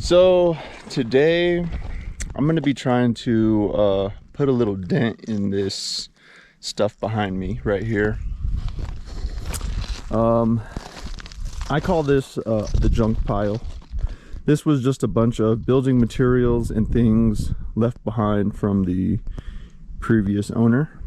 So today I'm gonna be trying to put a little dent in this stuff behind me right here. I call this the junk pile. This was just a bunch of building materials and things left behind from the previous owner.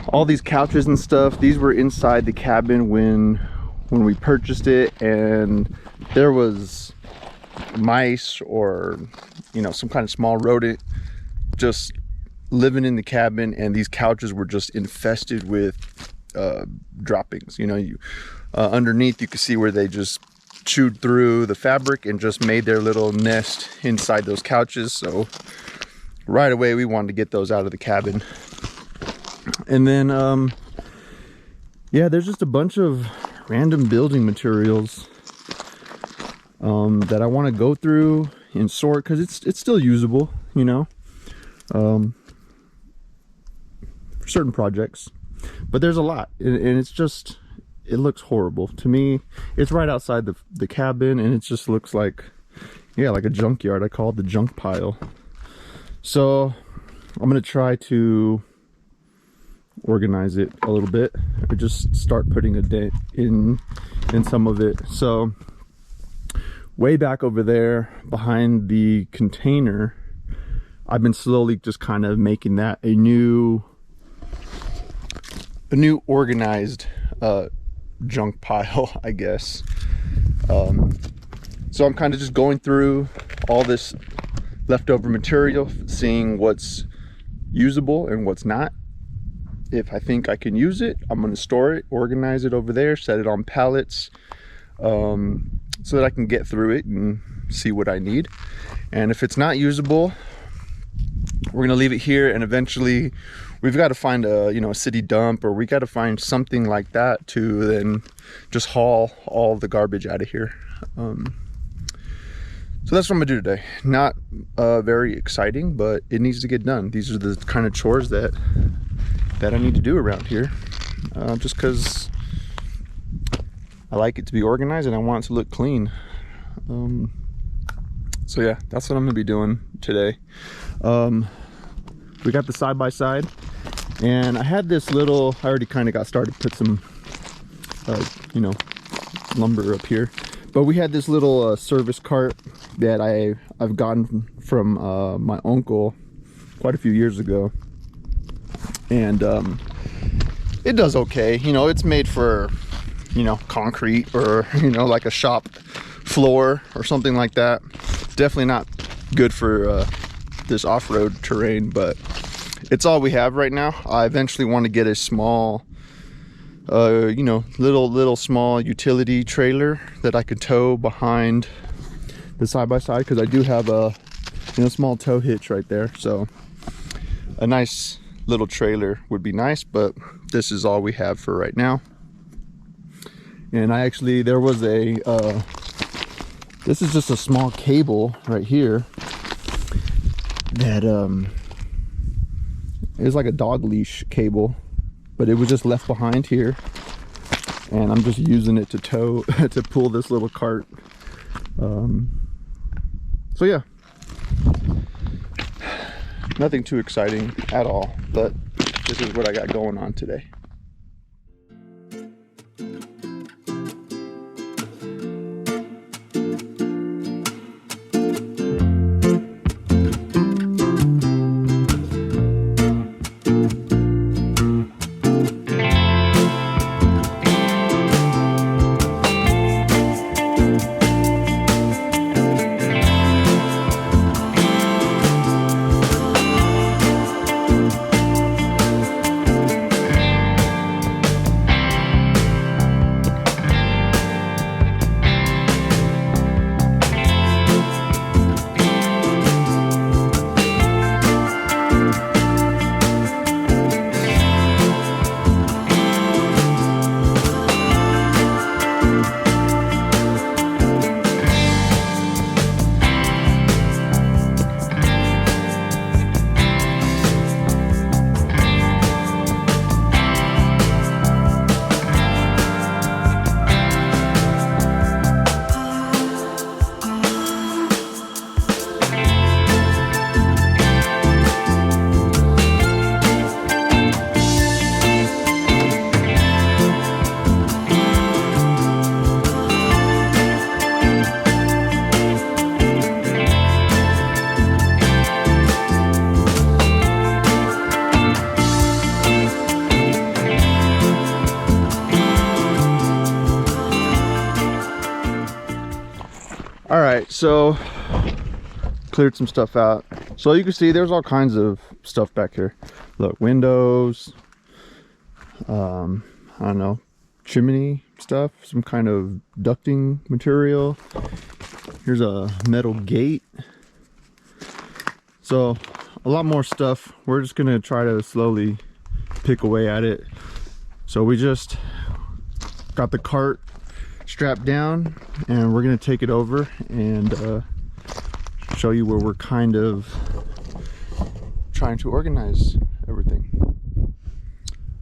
All these couches and stuff, these were inside the cabin when we purchased it, and there was mice or some kind of small rodent just living in the cabin, and these couches were just infested with droppings. Underneath you could see where they just chewed through the fabric and just made their little nest inside those couches. So right away we wanted to get those out of the cabin. And then yeah, there's just a bunch of random building materials that I want to go through and sort, because it's still usable, for certain projects. But there's a lot, and it looks horrible to me. It's right outside the cabin, and it just looks like, yeah, like a junkyard. I call it the junk pile. So I'm gonna try to organize it a little bit, or just start putting a dent in some of it. So way back over there behind the container, I've been slowly just kind of making that a new organized junk pile, I guess. So I'm kind of just going through all this leftover material, seeing what's usable and what's not. If I think I can use it, I'm going to store it, organize it over there, set it on pallets, so that I can get through it and see what I need. And if it's not usable, we're going to leave it here, and eventually we've got to find a city dump, or we got to find something like that to then just haul all the garbage out of here. So that's what I'm gonna do today. Not very exciting, but it needs to get done. These are the kind of chores that I need to do around here, just because I like it to be organized and I want it to look clean. So yeah, that's what I'm gonna be doing today. We got the side-by-side, and I had this little, I already kind of got started, put some lumber up here, but we had this little service cart that I've gotten from my uncle quite a few years ago, and it does okay. It's made for concrete, or like a shop floor or something like that. Definitely not good for this off-road terrain, but it's all we have right now. I eventually want to get a small little small utility trailer that I could tow behind the side-by-side, because I do have a small tow hitch right there. So a nice little trailer would be nice, but this is all we have for right now. And there was this is just a small cable right here that is like a dog leash cable, but it was just left behind here, and I'm just using it to tow to pull this little cart. So yeah, nothing too exciting at all, but this is what I got going on today. All right, so cleared some stuff out. So you can see there's all kinds of stuff back here. Look, windows, I don't know, chimney stuff, some kind of ducting material. Here's a metal gate. So a lot more stuff. We're just gonna try to slowly pick away at it. So we just got the cart strapped down and we're gonna take it over and show you where we're kind of trying to organize everything.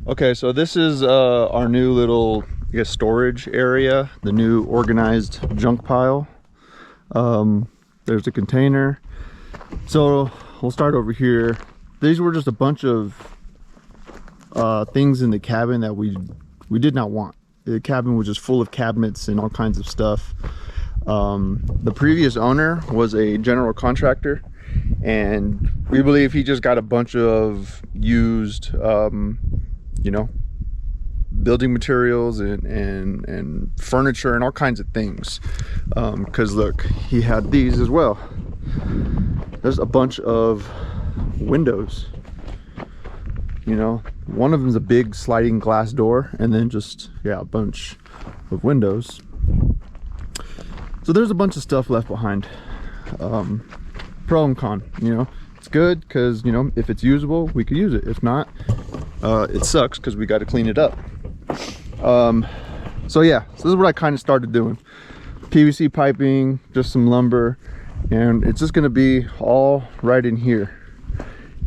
Okay, so this is our new little, I guess, storage area, the new organized junk pile. There's a container. So we'll start over here. These were just a bunch of things in the cabin that we did not want. The cabin was just full of cabinets and all kinds of stuff. The previous owner was a general contractor, and we believe he just got a bunch of used, you know, building materials and furniture and all kinds of things. Because look, he had these as well. There's a bunch of windows. You know, one of them is a big sliding glass door, and then just, yeah, a bunch of windows. So there's a bunch of stuff left behind. Pro and con, you know. It's good because, you know, if it's usable, we could use it. If not, it sucks because we got to clean it up. So yeah, so this is what I kind of started doing. PVC piping, just some lumber, and it's just going to be all right in here.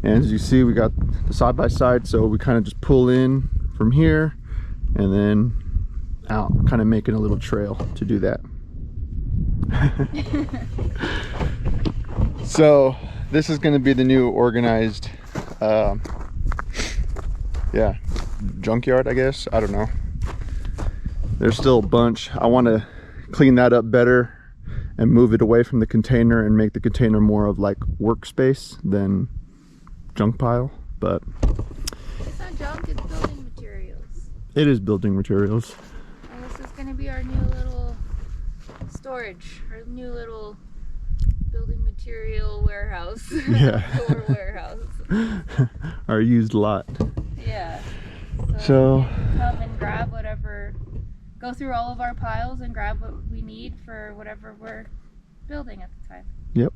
And as you see, we got the side by side, so we kind of just pull in from here and then out, kind of making a little trail to do that. So this is going to be the new organized, yeah, junkyard, I guess. I don't know. There's still a bunch. I want to clean that up better and move it away from the container and make the container more of like workspace than junk pile. But it's not junk, it's building materials. It is building materials. And this is going to be our new little storage, our new little building material warehouse. Yeah. Door warehouse. Our used lot. Yeah. So we can come and grab whatever, go through all of our piles and grab what we need for whatever we're building at the time. Yep.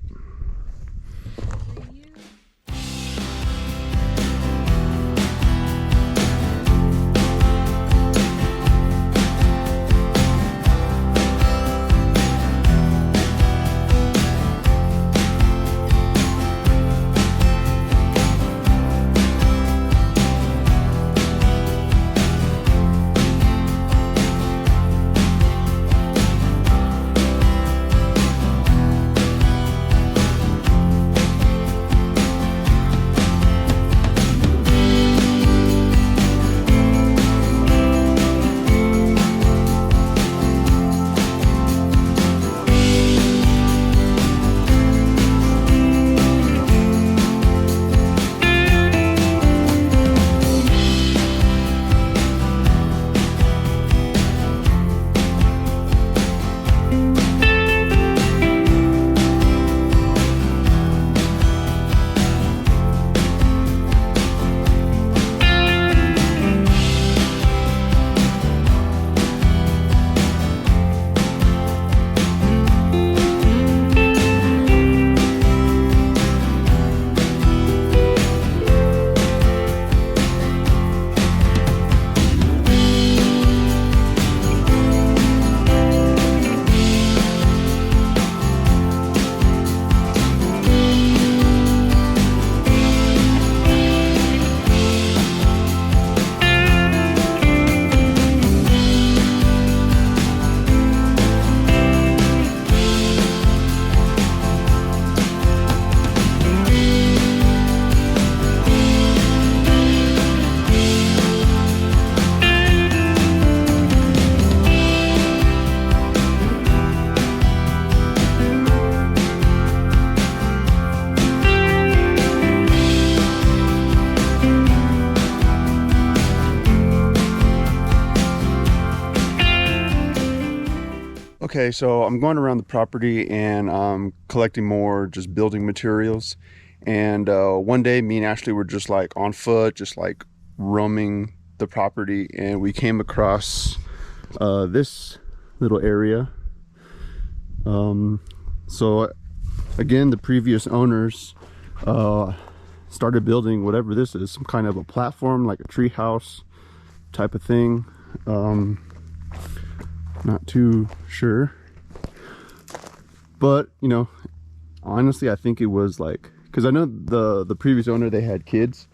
Okay, so I'm going around the property and collecting more just building materials. And one day me and Ashley were just like on foot, just like roaming the property, and we came across this little area. So again, the previous owners started building whatever this is, some kind of a platform, like a tree house type of thing. Not too sure, but you know, honestly I think it was like, because I know the previous owner, they had kids,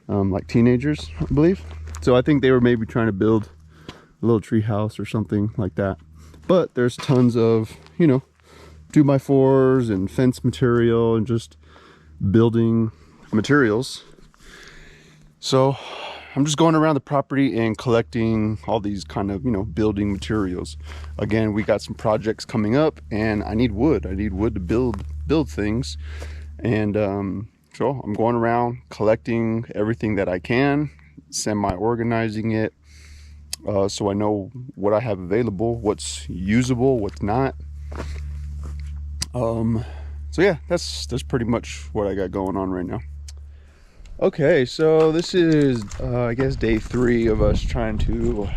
like teenagers I believe, so I think they were maybe trying to build a little tree house or something like that. But there's tons of, you know, 2x4s and fence material and just building materials. So I'm just going around the property and collecting all these kind of, you know, building materials. Again, we got some projects coming up and I need wood. I need wood to build things. And so I'm going around collecting everything that I can, semi-organizing it, so I know what I have available, what's usable, what's not. So yeah, that's pretty much what I got going on right now. Okay, so this is I guess day 3 of us trying to,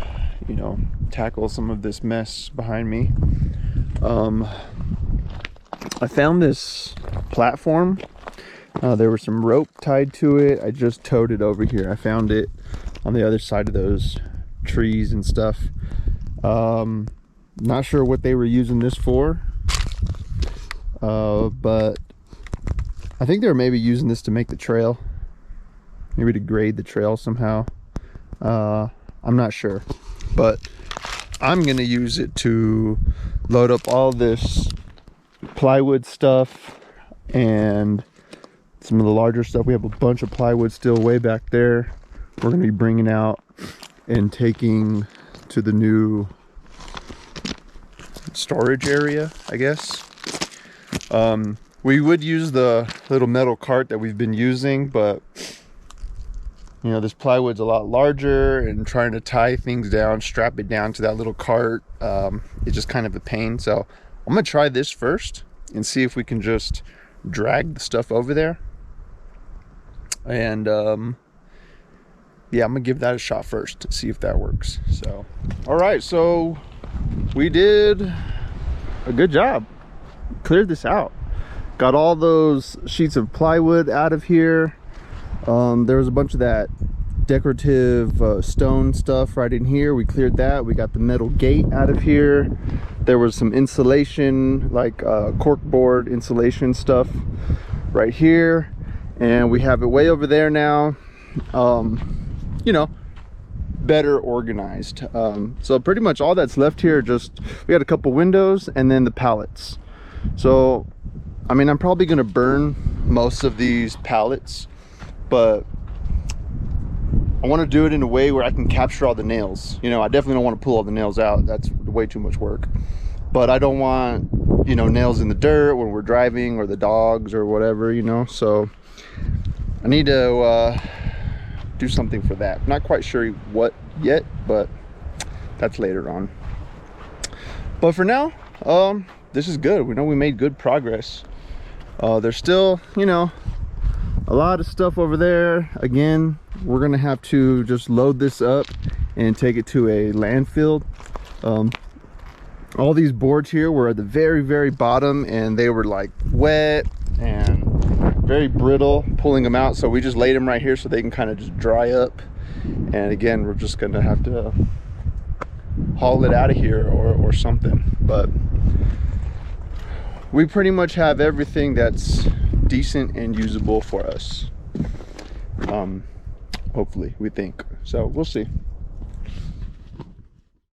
you know, tackle some of this mess behind me. I found this platform. There was some rope tied to it. I just towed it over here. I found it on the other side of those trees and stuff. Not sure what they were using this for, but I think they were maybe using this to make the trail. Maybe to grade the trail somehow. I'm not sure, but I'm gonna use it to load up all this plywood stuff and some of the larger stuff. We have a bunch of plywood still way back there. We're gonna be bringing out and taking to the new storage area, I guess. We would use the little metal cart that we've been using, but you know, this plywood's a lot larger, and trying to tie things down, strap it down to that little cart, it's just kind of a pain. So I'm gonna try this first and see if we can just drag the stuff over there. And yeah, I'm gonna give that a shot first to see if that works. So all right, so we did a good job, cleared this out, got all those sheets of plywood out of here. There was a bunch of that decorative stone stuff right in here. We cleared that. We got the metal gate out of here. There was some insulation, like cork board insulation stuff right here, and we have it way over there now. You know, better organized. So pretty much all that's left here, just we got a couple windows and then the pallets. So I mean, I'm probably gonna burn most of these pallets, but I want to do it in a way where I can capture all the nails. You know, I definitely don't want to pull all the nails out. That's way too much work. But I don't want, you know, nails in the dirt when we're driving, or the dogs or whatever, you know. So I need to do something for that. Not quite sure what yet, but that's later on. But for now, this is good. We know we made good progress. There's still, you know, a lot of stuff over there. Again, we're gonna have to just load this up and take it to a landfill. All these boards here were at the very bottom, and they were like wet and very brittle pulling them out, so we just laid them right here so they can kind of just dry up. And again, we're just gonna have to haul it out of here or something. But we pretty much have everything that's decent and usable for us, hopefully, we think. So we'll see.